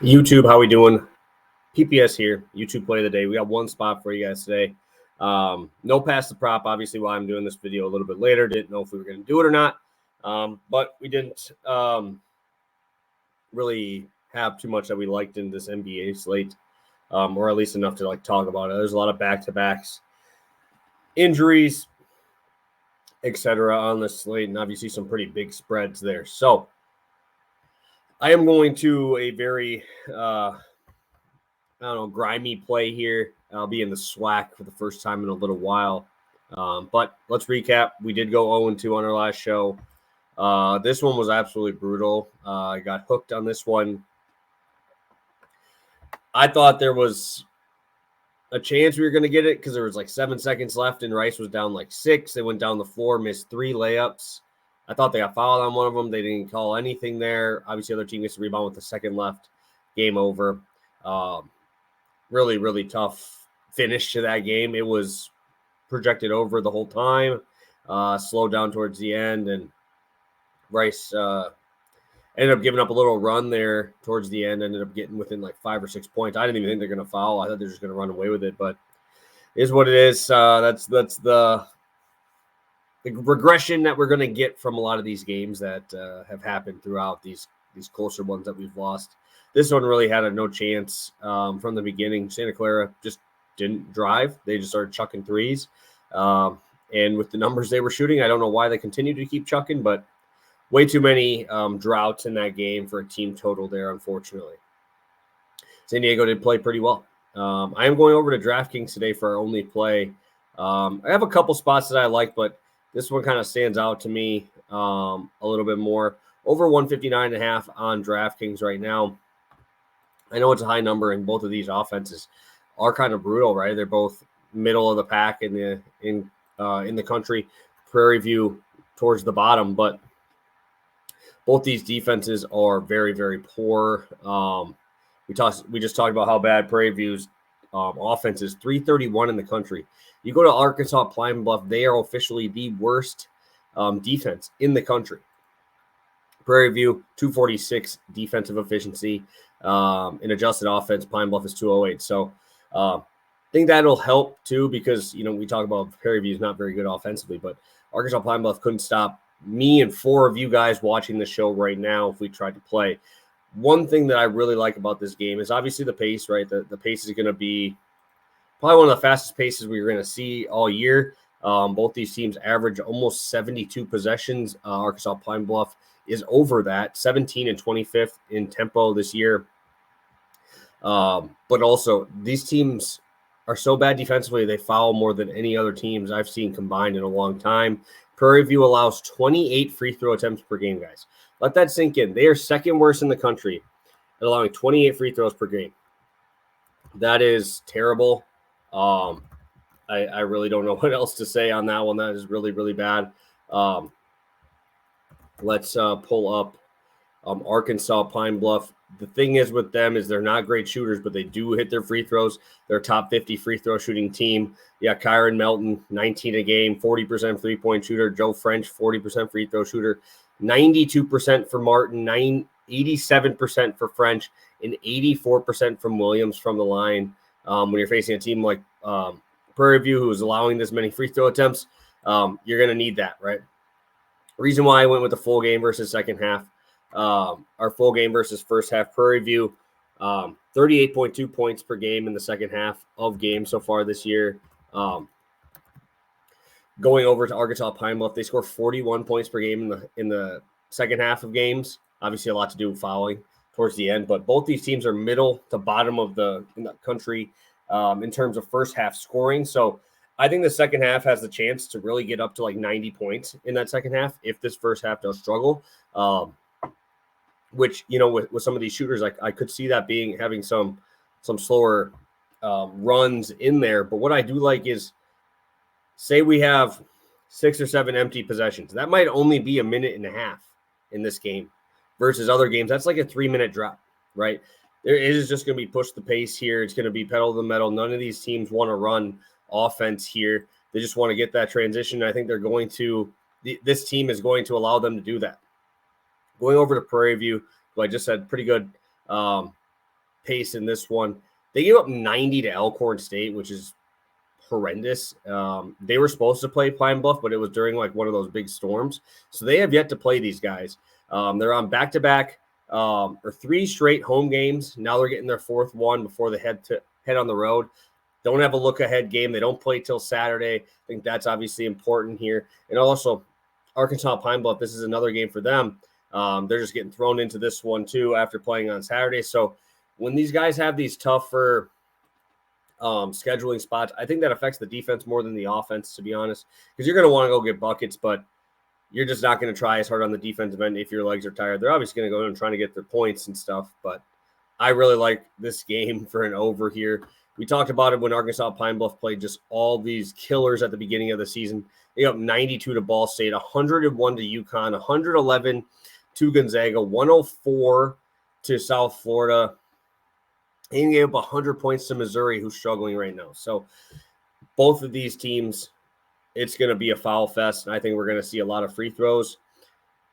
YouTube, how we doing? PPS here, YouTube play of the day. We got one spot for you guys today. No pass the prop, obviously, while I'm doing this video a little bit later. Didn't know if we were going to do it or not, but we didn't really have too much that we liked in this NBA slate, or at least enough to talk about it. There's a lot of back-to-backs, injuries, etc. on the slate, and obviously some pretty big spreads there. So I am going to a very grimy play here. I'll be in the SWAC for the first time in a little while. But let's recap. We did go 0-2 on our last show. This one was absolutely brutal. I got hooked on this one. I thought there was a chance we were going to get it because there was 7 seconds left and Rice was down 6. They went down the floor, missed 3 layups. I thought they got fouled on one of them. They didn't call anything there. Obviously, the other team gets to rebound with a second left. Game over. Really, really tough finish to that game. It was projected over the whole time. Slowed down towards the end, and Rice ended up giving up a little run there towards the end. Ended up getting within 5 or 6 points. I didn't even think they're going to foul. I thought they're just going to run away with it, but it is what it is. That's the regression that we're going to get from a lot of these games that have happened throughout these closer ones that we've lost. This one really had no chance from the beginning. Santa Clara just didn't drive. They just started chucking threes. And with the numbers they were shooting, I don't know why they continue to keep chucking, but way too many droughts in that game for a team total there, unfortunately. San Diego did play pretty well. I am going over to DraftKings today for our only play. I have a couple spots that I like, but this one kind of stands out to me a little bit more. Over 159.5 on DraftKings right now. I know it's a high number, and both of these offenses are kind of brutal, right? They're both middle of the pack in the country. Prairie View towards the bottom, but both these defenses are very, very poor. We just talked about how bad Prairie View's offense is. 331 in the country. You go to Arkansas Pine Bluff, they are officially the worst defense in the country. Prairie View, 246 defensive efficiency. In adjusted offense, Pine Bluff is 208. So I think that'll help too because, we talk about Prairie View is not very good offensively, but Arkansas Pine Bluff couldn't stop me and 4 of you guys watching the show right now if we tried to play. One thing that I really like about this game is obviously the pace, right? The pace is going to be probably one of the fastest paces we're going to see all year. Both these teams average almost 72 possessions. Arkansas Pine Bluff is over that, 17 and 25th in tempo this year. But also, these teams are so bad defensively, they foul more than any other teams I've seen combined in a long time. Prairie View allows 28 free throw attempts per game, guys. Let that sink in. They are second worst in the country at allowing 28 free throws per game. That is terrible. I really don't know what else to say on that one. That is really, really bad. Let's pull up Arkansas Pine Bluff. The thing is with them is they're not great shooters, but they do hit their free throws. They're a top 50 free throw shooting team. Yeah, Kyron Melton, 19 a game, 40% three-point shooter. Joe French, 40% free throw shooter. 92% for Martin, 87% for French, and 84% from Williams from the line. When you're facing a team like Prairie View, who is allowing this many free throw attempts, you're going to need that, right? Reason why I went with the full game versus second half. Our full game versus first half. Prairie View, 38.2 points per game in the second half of games so far this year. Going over to Arkansas Pine Bluff, they score 41 points per game in the second half of games. Obviously, a lot to do with fouling towards the end, but both these teams are middle to bottom in the country in terms of first half scoring. So I think the second half has the chance to really get up to 90 points in that second half if this first half does struggle. Which, with some of these shooters, I could see that having some slower runs in there. But what I do like is, say we have 6 or 7 empty possessions. That might only be a minute and a half in this game versus other games. That's like a 3-minute drop, right? It is just going to be push the pace here. It's going to be pedal to the metal. None of these teams want to run offense here. They just want to get that transition. I think this team is going to allow them to do that. Going over to Prairie View, who I just said pretty good pace in this one. They gave up 90 to Elkhorn State, which is horrendous. They were supposed to play Pine Bluff, but it was during like one of those big storms. So they have yet to play these guys. They're on back-to-back or 3 straight home games. Now they're getting their 4th one before they head on the road. Don't have a look-ahead game. They don't play till Saturday. I think that's obviously important here. And also, Arkansas Pine Bluff, this is another game for them. They're just getting thrown into this one too after playing on Saturday. So when these guys have these tougher scheduling spots, I think that affects the defense more than the offense, to be honest, because you're going to want to go get buckets, but you're just not going to try as hard on the defensive end if your legs are tired. They're obviously going to go in and trying to get their points and stuff, but I really like this game for an over here. We talked about it when Arkansas Pine Bluff played just all these killers at the beginning of the season. They got 92 to Ball State, 101 to UConn, 111 to Gonzaga, 104 to South Florida, and gave up 100 points to Missouri, who's struggling right now. So both of these teams, it's going to be a foul fest, and I think we're going to see a lot of free throws.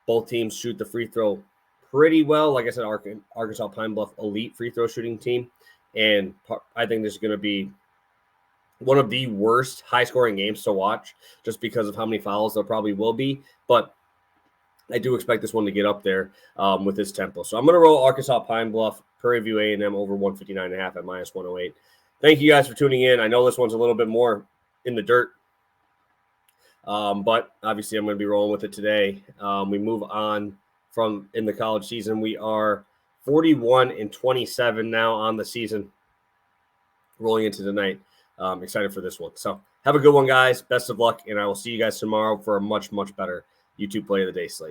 Both teams shoot the free throw pretty well. Like I said, Arkansas Pine Bluff, elite free throw shooting team. And I think this is going to be one of the worst high-scoring games to watch just because of how many fouls there probably will be. But I do expect this one to get up there with this tempo. So I'm going to roll Arkansas Pine Bluff, Prairie View A&M over 159.5 at -108. Thank you guys for tuning in. I know this one's a little bit more in the dirt, but obviously I'm going to be rolling with it today. We move on from in the college season. We are 41-27 now on the season, rolling into tonight. Excited for this one. So have a good one, guys. Best of luck, and I will see you guys tomorrow for a much, much better YouTube Play of the Day slate.